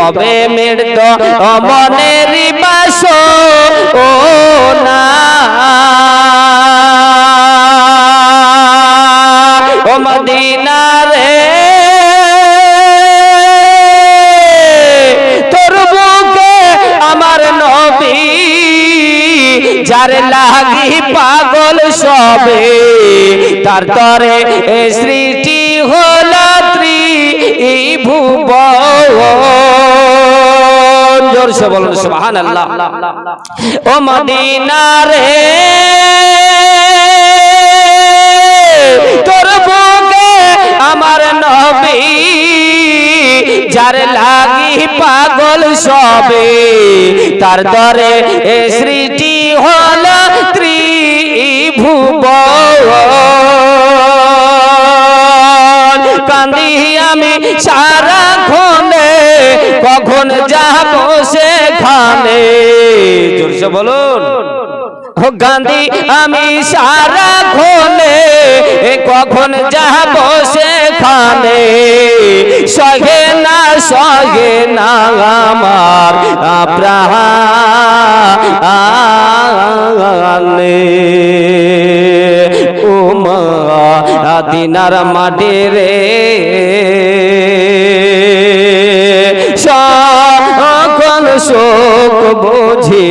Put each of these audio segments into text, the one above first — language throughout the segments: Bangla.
তবে মৃত মনের বাসো ও না ও মদিনা রে তোর বুকে আমার নবী যার লাগি পাগল সবে তার তরে সৃষ্টি হল ত্রিভুবন জোরসে বলুন সুবহানাল্লাহ ও মদিনা রে তোর বুকে আমার নবী যার লাগি পাগল সবে তার দরে সৃষ্টি হল ত্রিভুবন কান্দি আমি সারাক্ষণে কখন যাব সেখানে জোরসে বলুন গান্ধী আমি সারাক্ষণে কখন যাব সেখানে সহে না আমার প্রাণে ও মদিনার মাটি রে সকল শোক বুঝি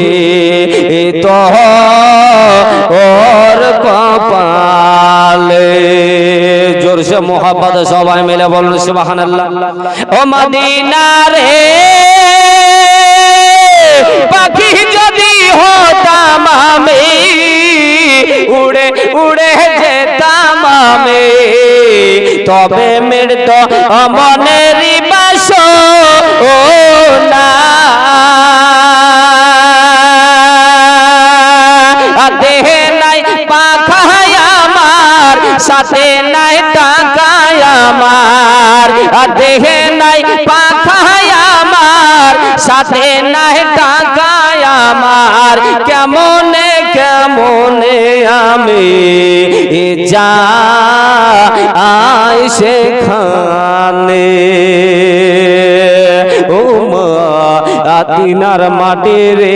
তোর কপালে জোরসে মোহাব্বত সবাই মিলে বলুন সুবহানাল্লাহ ও মদিনা রে পাখি যদি হতাম আমি উড়ে উড়ে যেতাম আমি তবে মৃত মনের বাসো ও না দেহে নাই পাখায় আমার সাথে নাই টাকায় আমার দেহে নাই পাখায় আমার সাথে নাই টাকায় আমার কেমনে কেমনে আমি যাই সেখানে ও মদিনার মাটি রে